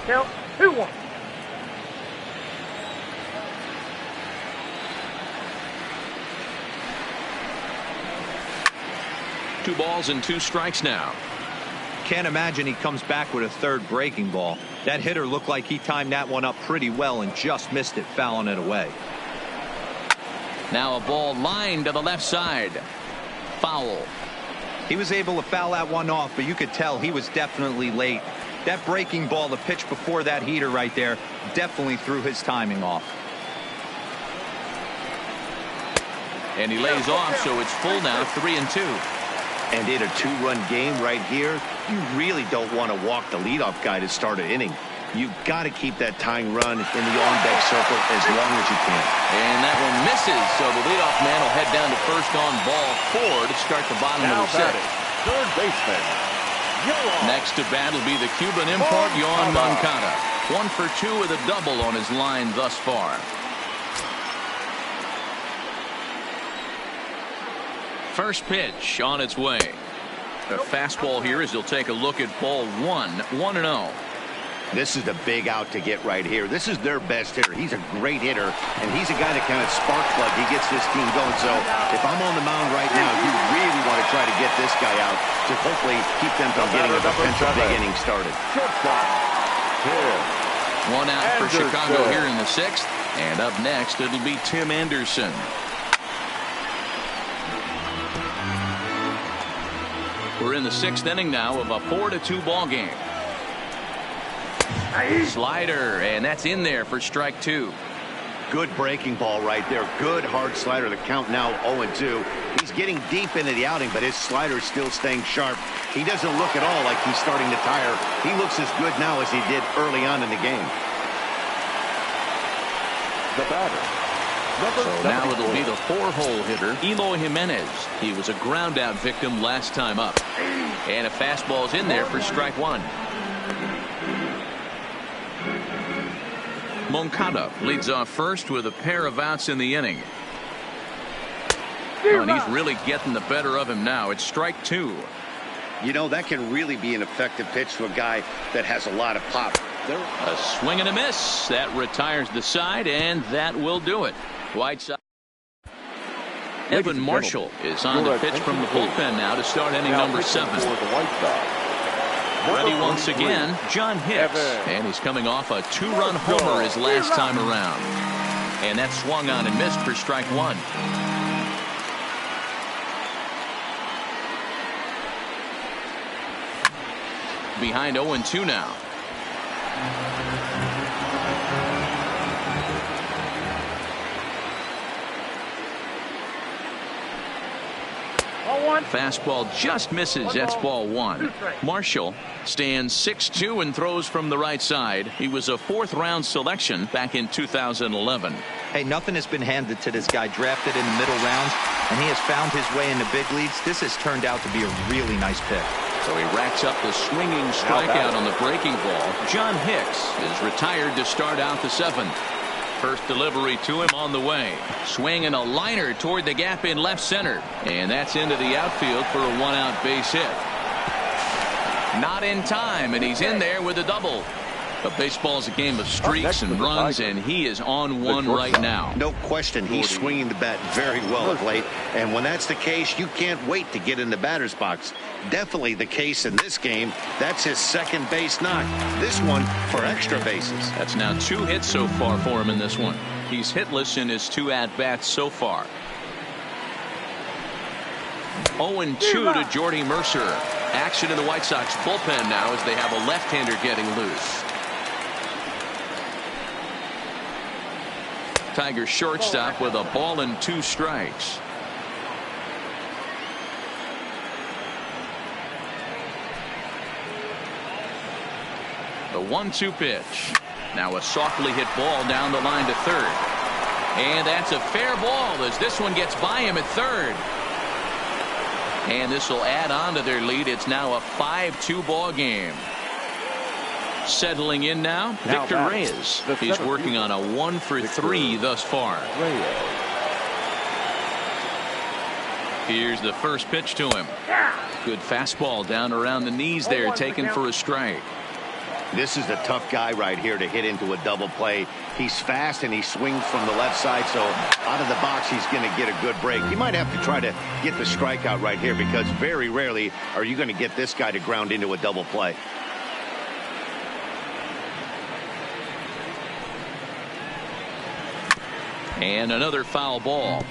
Count 2-1. Two balls and 2 strikes now. Can't imagine he comes back with a third breaking ball. That hitter looked like he timed that one up pretty well and just missed it, fouling it away. Now a ball lined to the left side. Foul. He was able to foul that one off, but you could tell he was definitely late. That breaking ball, the pitch before that heater right there, definitely threw his timing off. And he lays off, so it's full now, 3-2. And in a 2-run game right here, you really don't want to walk the leadoff guy to start an inning. You've got to keep that tying run in the on-deck circle as long as you can. And that one misses, so the leadoff man will head down to first on ball 4 to start the bottom of the 7th. Third baseman, Yoan. Next to bat will be the Cuban import, Yoan Moncada. 1 for 2 with a double on his line thus far. First pitch on its way. A fastball here as he'll take a look at ball 1, 1-0. This is the big out to get right here. This is their best hitter. He's a great hitter, and he's a guy that kind of spark plug. He gets this team going. So if I'm on the mound right now, you really want to try to get this guy out to hopefully keep them from getting a potential big inning started. One out for Chicago here in the 6th. And up next, it'll be Tim Anderson. We're in the 6th inning now of a 4-2 ball game. Slider, and that's in there for strike 2. Good breaking ball right there. Good hard slider. The count now 0-2. He's getting deep into the outing, but his slider is still staying sharp. He doesn't look at all like he's starting to tire. He looks as good now as he did early on in the game. The batter. So now it'll be the 4-hole hitter, Eloy Jimenez. He was a ground out victim last time up. And a fastball's in there for strike 1. Moncada leads off first with a pair of outs in the inning. Oh, and he's really getting the better of him now. It's strike 2. You know, that can really be an effective pitch to a guy that has a lot of pop. A swing and a miss. That retires the side, and that will do it. White Sox. Evan Marshall is on the pitch from the bullpen now to start inning number 7. Ready once again, John Hicks. And he's coming off a 2-run homer his last time around. And that swung on and missed for strike 1. Behind 0-2 now. Fastball just misses. That's ball 1. Marshall stands 6'2" and throws from the right side. He was a 4th-round selection back in 2011. Hey, nothing has been handed to this guy. Drafted in the middle rounds, and he has found his way into big leagues. This has turned out to be a really nice pick. So he racks up the swinging strikeout on the breaking ball. John Hicks is retired to start out the 7th. First delivery to him on the way. Swing and a liner toward the gap in left center. And that's into the outfield for a 1-out base hit. Not in time, and he's in there with a double. But baseball's a game of streaks and runs, and he is on one right now. No question, he's swinging the bat very well of late. And when that's the case, you can't wait to get in the batter's box. Definitely the case in this game. That's his second base knock. This one for extra bases. That's now 2 hits so far for him in this one. He's hitless in his 2 at-bats so far. 0-2 to Jordy Mercer. Action in the White Sox bullpen now as they have a left-hander getting loose. Tigers shortstop with a ball and 2 strikes. The 1-2 pitch. Now a softly hit ball down the line to third. And that's a fair ball as this one gets by him at third. And this will add on to their lead. It's now a 5-2 ball game. Settling in now, Victor Reyes. He's working on a 1-for-3 thus far. Here's the first pitch to him. Good fastball down around the knees there, taken for a strike. This is a tough guy right here to hit into a double play. He's fast and he swings from the left side, so out of the box he's going to get a good break. He might have to try to get the strikeout right here because very rarely are you going to get this guy to ground into a double play. And another foul ball.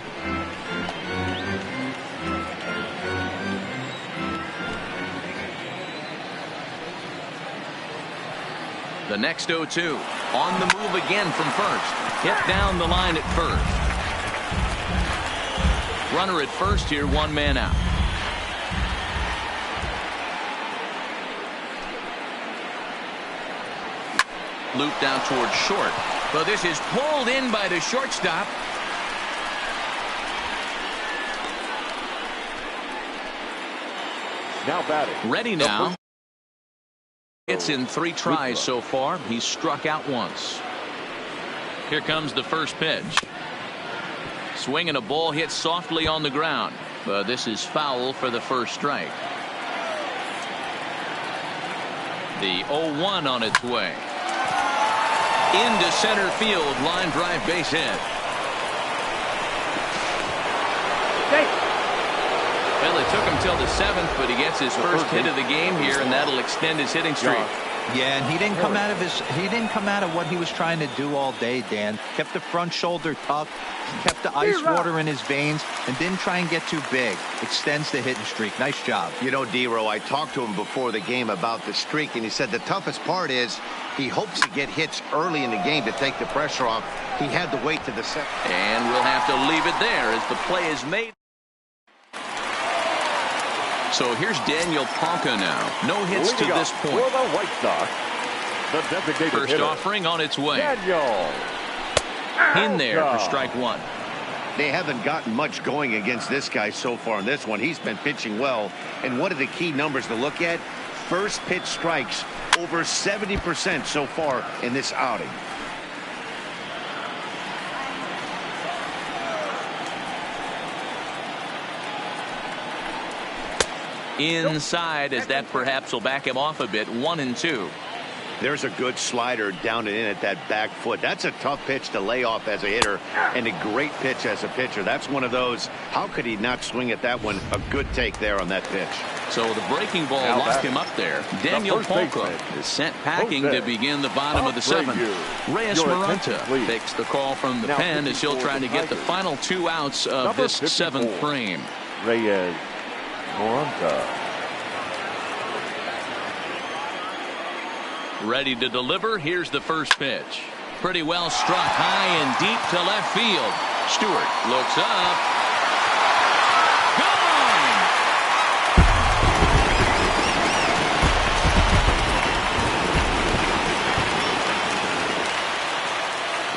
The next 0-2 on the move again from first. Hit down the line at first. Runner at first here, 1 man out. Looped out towards short. But this is pulled in by the shortstop. Now batting. Ready now. It's in 3 tries so far. He's struck out once. Here comes the first pitch. Swinging a ball hit softly on the ground. But this is foul for the first strike. The 0-1 on its way. Into center field, line drive base hit. Well, it took him till the 7th, but he gets his first hit of the game here, and that'll extend his hitting streak. Yeah, and he didn't come out of what he was trying to do all day, Dan. Kept the front shoulder tucked, kept the ice water in his veins, and didn't try and get too big. Extends the hitting streak. Nice job. You know, D-Row, I talked to him before the game about the streak, and he said the toughest part is he hopes to get hits early in the game to take the pressure off. He had to wait to the 7th. And we'll have to leave it there as the play is made. So here's Daniel Ponca now. No hits to this point. For the White Sox, the designated first hitter, offering on its way. Daniel. In there for strike 1. They haven't gotten much going against this guy so far in this one. He's been pitching well. And one of the key numbers to look at, first pitch strikes over 70% so far in this outing. Inside, as that perhaps will back him off a bit. 1-2. There's a good slider down and in at that back foot. That's a tough pitch to lay off as a hitter and a great pitch as a pitcher. That's one of those. How could he not swing at that one? A good take there on that pitch. So the breaking ball locked him up there. Daniel Ponca is sent packing to begin the bottom of the 7th. Reyes Maranta takes the call from the pen as he'll try to get the final 2 outs of this 7th frame. Reyes Maranta. Ready to deliver. Here's the first pitch. Pretty well struck high and deep to left field. Stewart looks up.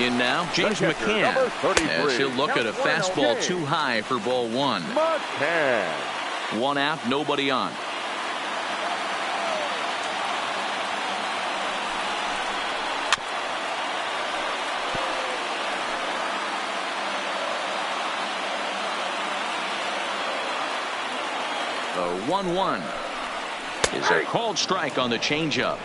Gone! In now, James McCann, as he'll look at a fastball too high for ball 1. McCann. 1 out, nobody on. The 1-1 is a called strike on the changeup.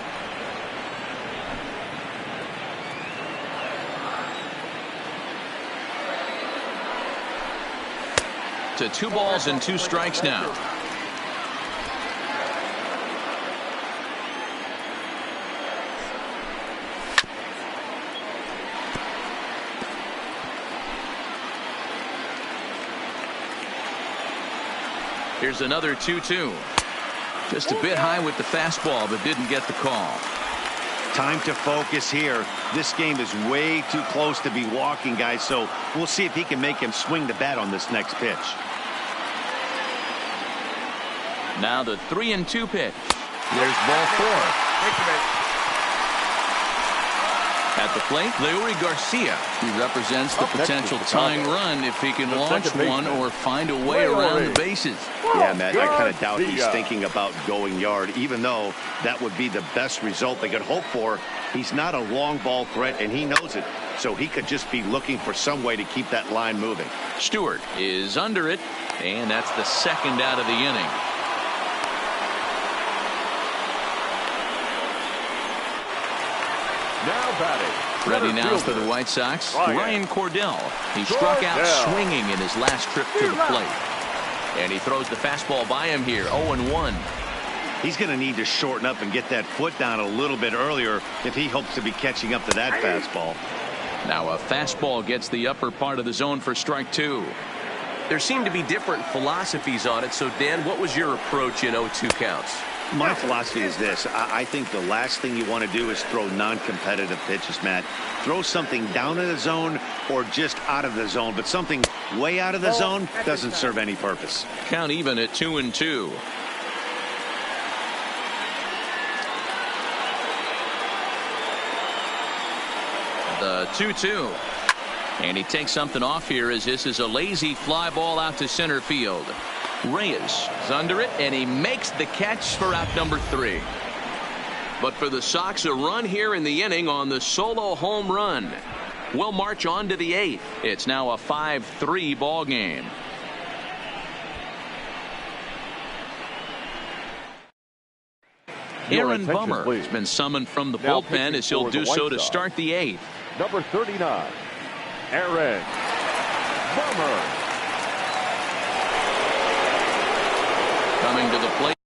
to 2 balls and 2 strikes now. Here's another 2-2. Just a bit high with the fastball, but didn't get the call. Time to focus here. This game is way too close to be walking, guys, so we'll see if he can make him swing the bat on this next pitch. Now the 3-2 pitch. There's ball 4. At the plate, Leury Garcia. He represents the potential tying run if he can launch one or find a way around the bases. Yeah, Matt, I kind of doubt he's thinking about going yard, even though that would be the best result they could hope for. He's not a long ball threat, and he knows it, so he could just be looking for some way to keep that line moving. Stewart is under it, and that's the second out of the inning. Now batting. Ready now for the White Sox, Ryan Cordell. He struck out swinging in his last trip to the plate. And he throws the fastball by him here, 0-1. He's going to need to shorten up and get that foot down a little bit earlier if he hopes to be catching up to that fastball. Now a fastball gets the upper part of the zone for strike 2. There seem to be different philosophies on it. So, Dan, what was your approach in 0-2 counts? My philosophy is this. I think the last thing you want to do is throw non-competitive pitches, Matt. Throw something down in the zone or just out of the zone, but something way out of the zone doesn't serve any purpose. Count even at 2-2. The 2-2. And he takes something off here as this is a lazy fly ball out to center field. Reyes is under it, and he makes the catch for out number 3. But for the Sox, a run here in the inning on the solo home run. We'll march on to the 8th. It's now a 5-3 ball game. Aaron Bummer has been summoned from the bullpen as he'll do so to start the 8th. Number 39, Aaron Bummer. Coming to the plate.